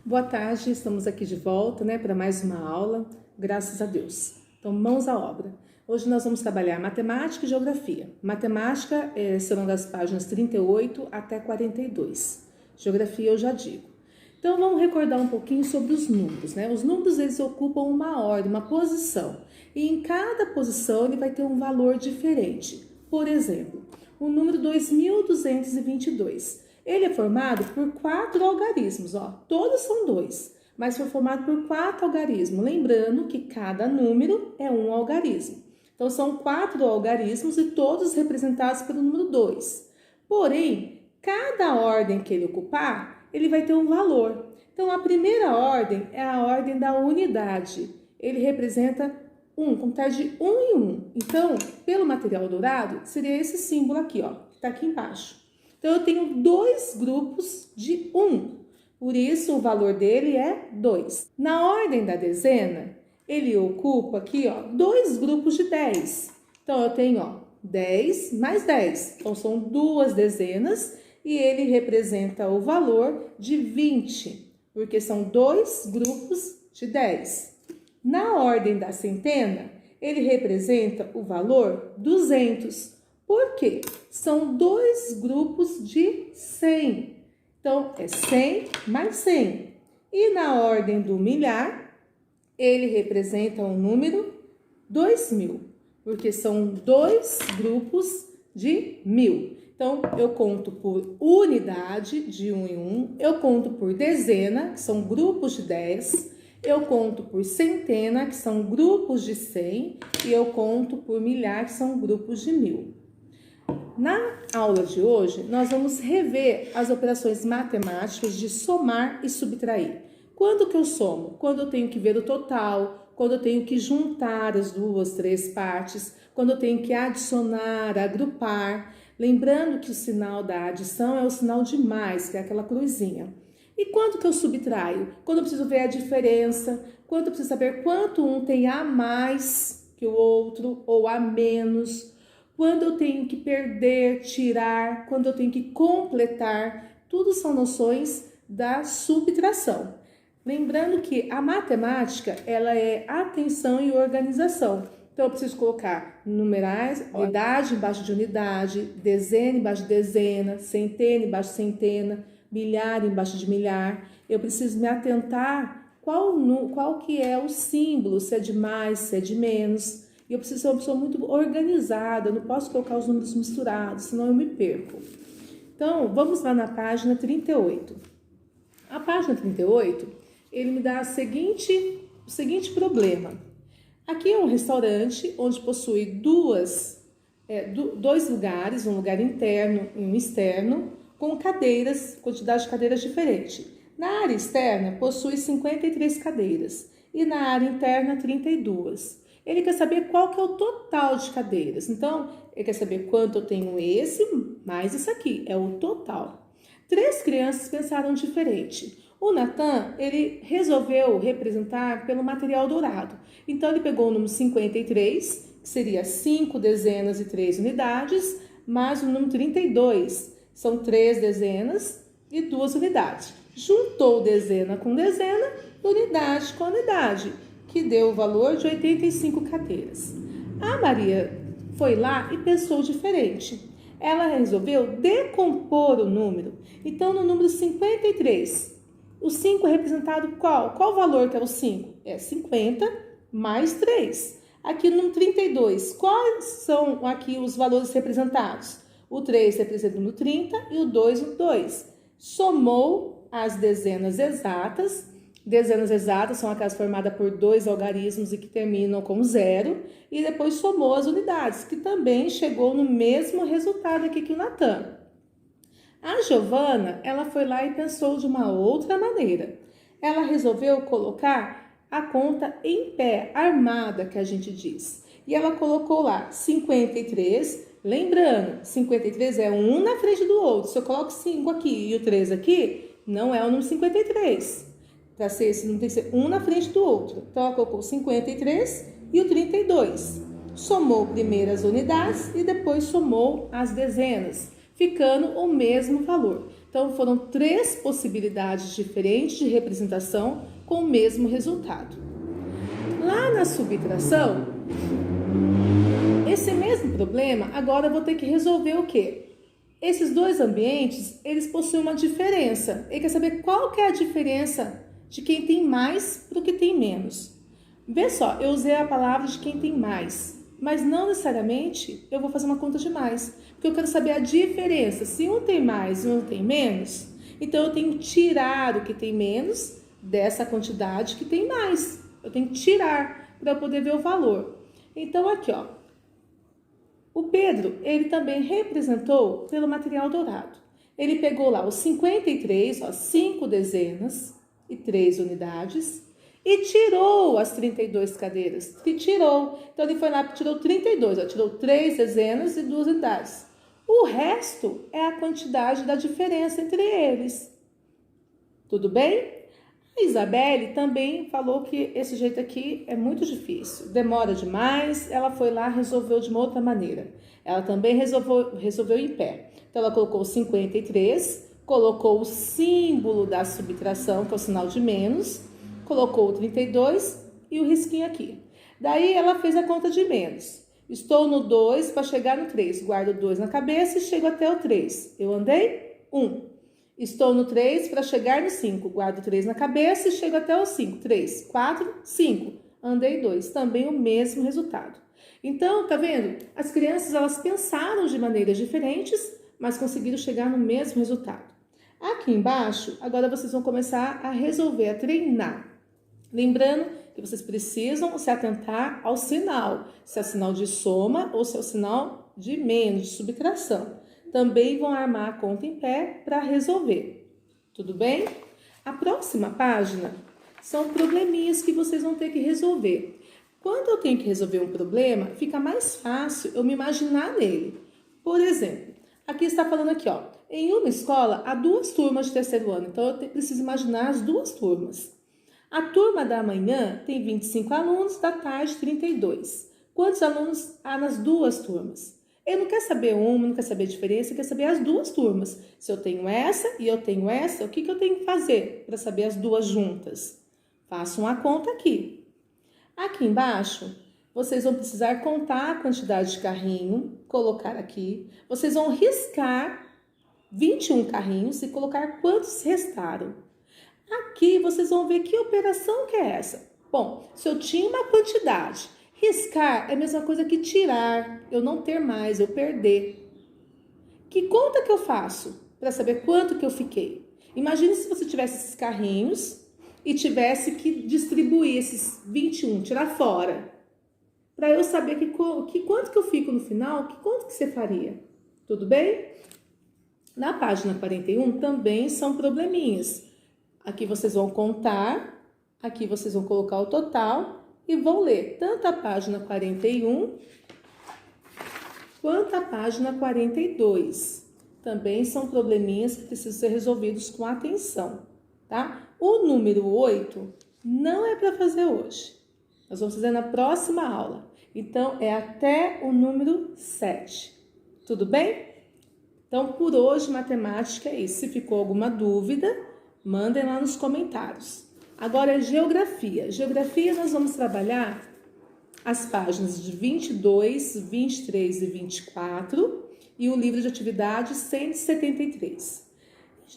Boa tarde, estamos aqui de volta, para mais uma aula, graças a Deus. Então, mãos à obra. Hoje nós vamos trabalhar matemática e geografia. Matemática serão das páginas 38 até 42. Geografia eu já digo. Então, vamos recordar um pouquinho sobre os números, Os números, eles ocupam uma ordem, uma posição. E em cada posição, ele vai ter um valor diferente. Por exemplo, o número 2222. Ele é formado por 4 algarismos, todos são 2, mas foi formado por 4 algarismos. Lembrando que cada número é um algarismo. Então, são 4 algarismos e todos representados pelo número 2. Porém, cada ordem que ele ocupar, ele vai ter um valor. Então, a primeira ordem é a ordem da unidade. Ele representa 1, contar de 1 em 1. Então, pelo material dourado, seria esse símbolo aqui, que está aqui embaixo. Então, eu tenho 2 grupos de 1, por isso o valor dele é 2. Na ordem da dezena, ele ocupa aqui, 2 grupos de 10. Então, eu tenho, 10 mais 10. Então, são 2 dezenas e ele representa o valor de 20, porque são 2 grupos de 10. Na ordem da centena, ele representa o valor 200. Por quê? São 2 grupos de 100. Então, é 100 mais 100. E na ordem do milhar, ele representa o número 2000, porque são 2 grupos de 1000. Então, eu conto por unidade, de 1 em 1. Eu conto por dezena, que são grupos de 10. Eu conto por centena, que são grupos de 100. E eu conto por milhar, que são grupos de 1000. Na aula de hoje, nós vamos rever as operações matemáticas de somar e subtrair. Quando que eu somo? Quando eu tenho que ver o total, quando eu tenho que juntar as 2, 3 partes, quando eu tenho que adicionar, agrupar. Lembrando que o sinal da adição é o sinal de mais, que é aquela cruzinha. E quando que eu subtraio? Quando eu preciso ver a diferença, quando eu preciso saber quanto um tem a mais que o outro ou a menos. Quando eu tenho que perder, tirar, quando eu tenho que completar, tudo são noções da subtração. Lembrando que a matemática, ela é atenção e organização. Então, eu preciso colocar numerais, unidade embaixo de unidade, dezena embaixo de dezena, centena embaixo de centena, milhar embaixo de milhar. Eu preciso me atentar qual que é o símbolo, se é de mais, se é de menos. E eu preciso ser uma pessoa muito organizada, eu não posso colocar os números misturados, senão eu me perco. Então, vamos lá na página 38. A página 38, ele me dá o seguinte problema. Aqui é um restaurante onde possui dois lugares, um lugar interno e um externo, com cadeiras, quantidade de cadeiras diferente. Na área externa, possui 53 cadeiras e na área interna, 32. Ele quer saber qual que é o total de cadeiras. Então, ele quer saber quanto eu tenho esse, mais isso aqui, é o total. 3 crianças pensaram diferente. O Natan, ele resolveu representar pelo material dourado. Então, ele pegou o número 53, que seria 5 dezenas e 3 unidades, mais o número 32, são 3 dezenas e 2 unidades. Juntou dezena com dezena, unidade com unidade, que deu o valor de 85 cadeiras. A Maria foi lá e pensou diferente. Ela resolveu decompor o número. Então, no número 53, o 5 é representado qual? Qual o valor que é o 5? É 50 mais 3. Aqui no número 32, quais são aqui os valores representados? O 3 representa o número 30 e o 2 o 2. Somou as dezenas exatas. Dezenas exatas são aquelas formadas por 2 algarismos e que terminam com 0. E depois somou as unidades, que também chegou no mesmo resultado aqui que o Natan. A Giovana, ela foi lá e pensou de uma outra maneira. Ela resolveu colocar a conta em pé, armada, que a gente diz. E ela colocou lá 53, lembrando, 53 é um na frente do outro. Se eu coloco 5 aqui e o 3 aqui, não é o número 53. Para ser esse número tem que ser um na frente do outro. Então, ela colocou 53 e o 32. Somou primeiro as unidades e depois somou as dezenas, ficando o mesmo valor. Então, foram 3 possibilidades diferentes de representação com o mesmo resultado. Lá na subtração, esse mesmo problema, agora eu vou ter que resolver o quê? Esses 2 ambientes, eles possuem uma diferença. Ele quer saber qual que é a diferença de quem tem mais para o que tem menos. Vê só, eu usei a palavra de quem tem mais, mas não necessariamente eu vou fazer uma conta de mais, porque eu quero saber a diferença. Se um tem mais e um tem menos, então eu tenho que tirar o que tem menos dessa quantidade que tem mais. Eu tenho que tirar para poder ver o valor. Então aqui, ó, o Pedro, ele também representou pelo material dourado. Ele pegou lá os 53, ó, 5 dezenas e 3 unidades, e tirou as 32 cadeiras. Tirou. Então, ele foi lá e tirou 32, ó, tirou 3 dezenas e 2 unidades. O resto é a quantidade da diferença entre eles. Tudo bem? A Isabelle também falou que esse jeito aqui é muito difícil, demora demais. Ela foi lá e resolveu de uma outra maneira. Ela também resolveu em pé. Então, ela colocou 53, colocou o símbolo da subtração, que é o sinal de menos, colocou o 32 e o risquinho aqui. Daí, ela fez a conta de menos. Estou no 2 para chegar no 3. Guardo o 2 na cabeça e chego até o 3. Eu andei 1. Estou no 3 para chegar no 5. Guardo 3 na cabeça e chego até o 5. 3, 4, 5. Andei 2. Também o mesmo resultado. Então, tá vendo? As crianças, elas pensaram de maneiras diferentes, mas conseguiram chegar no mesmo resultado. Aqui embaixo, agora vocês vão começar a resolver, a treinar. Lembrando que vocês precisam se atentar ao sinal. Se é o sinal de soma ou se é o sinal de menos, de subtração. Também vão armar a conta em pé para resolver. Tudo bem? A próxima página são probleminhas que vocês vão ter que resolver. Quando eu tenho que resolver um problema, fica mais fácil eu me imaginar nele. Por exemplo, aqui está falando aqui, ó. Em uma escola, há 2 turmas de terceiro ano. Então, eu preciso imaginar as 2 turmas. A turma da manhã tem 25 alunos, da tarde 32. Quantos alunos há nas 2 turmas? Ele não quer saber uma, não quer saber a diferença, ele quer saber as 2 turmas. Se eu tenho essa e eu tenho essa, o que eu tenho que fazer para saber as 2 juntas? Faço uma conta aqui. Aqui embaixo, vocês vão precisar contar a quantidade de carrinho, colocar aqui. Vocês vão riscar 21 carrinhos e colocar quantos restaram. Aqui vocês vão ver que operação que é essa. Bom, se eu tinha uma quantidade, riscar é a mesma coisa que tirar, eu não ter mais, eu perder. Que conta que eu faço para saber quanto que eu fiquei? Imagine se você tivesse esses carrinhos e tivesse que distribuir esses 21, tirar fora. Para eu saber quanto que eu fico no final, quanto que você faria? Tudo bem? Na página 41 também são probleminhas. Aqui vocês vão contar, aqui vocês vão colocar o total e vão ler tanto a página 41 quanto a página 42. Também são probleminhas que precisam ser resolvidos com atenção, tá? O número 8 não é para fazer hoje. Nós vamos fazer na próxima aula. Então, é até o número 7. Tudo bem? Então, por hoje, matemática é isso. Se ficou alguma dúvida, mandem lá nos comentários. Agora é geografia. Geografia nós vamos trabalhar as páginas de 22, 23 e 24 e o livro de atividade 173.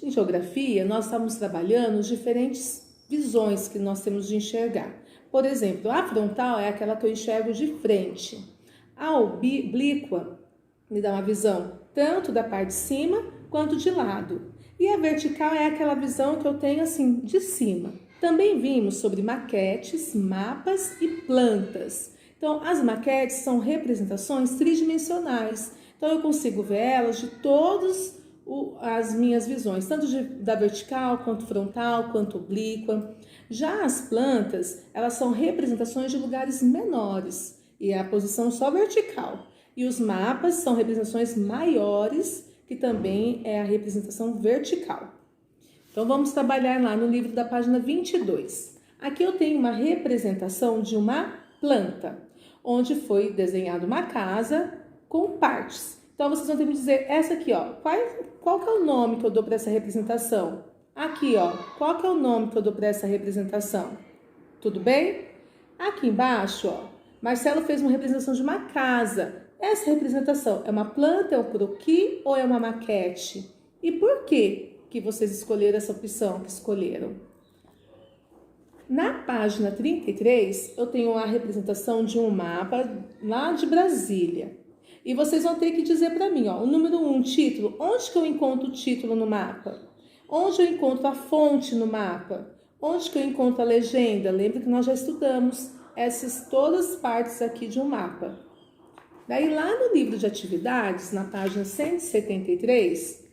Em geografia, nós estamos trabalhando diferentes visões que nós temos de enxergar. Por exemplo, a frontal é aquela que eu enxergo de frente. A oblíqua me dá uma visão tanto da parte de cima quanto de lado. E a vertical é aquela visão que eu tenho assim, de cima. Também vimos sobre maquetes, mapas e plantas. Então, as maquetes são representações tridimensionais. Então, eu consigo ver elas de todas as minhas visões, tanto da vertical, quanto frontal, quanto oblíqua. Já as plantas, elas são representações de lugares menores e a posição só vertical. E os mapas são representações maiores, que também é a representação vertical. Então, vamos trabalhar lá no livro da página 22. Aqui eu tenho uma representação de uma planta, onde foi desenhada uma casa com partes. Então, vocês vão ter que me dizer essa aqui, ó. Qual que é o nome que eu dou para essa representação? Aqui, ó. Qual que é o nome que eu dou para essa representação? Tudo bem? Aqui embaixo, ó. Marcelo fez uma representação de uma casa. Essa representação é uma planta, é um croquis ou é uma maquete? E por que vocês escolheram essa opção que escolheram? Na página 33, eu tenho a representação de um mapa lá de Brasília. E vocês vão ter que dizer para mim, ó, o número 1, título. Onde que eu encontro o título no mapa? Onde eu encontro a fonte no mapa? Onde que eu encontro a legenda? Lembra que nós já estudamos todas as partes aqui de um mapa. Daí lá no livro de atividades, na página 173,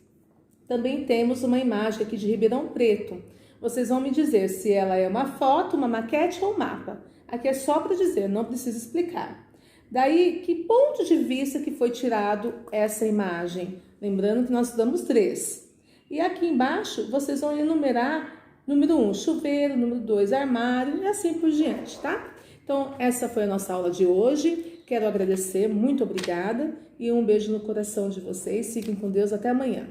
também temos uma imagem aqui de Ribeirão Preto. Vocês vão me dizer se ela é uma foto, uma maquete ou um mapa. Aqui é só para dizer, não precisa explicar. Daí, que ponto de vista que foi tirado essa imagem? Lembrando que nós estudamos 3. E aqui embaixo, vocês vão enumerar número 1, chuveiro, número 2, armário e assim por diante, tá? Então, essa foi a nossa aula de hoje. Quero agradecer, muito obrigada e um beijo no coração de vocês. Fiquem com Deus, até amanhã.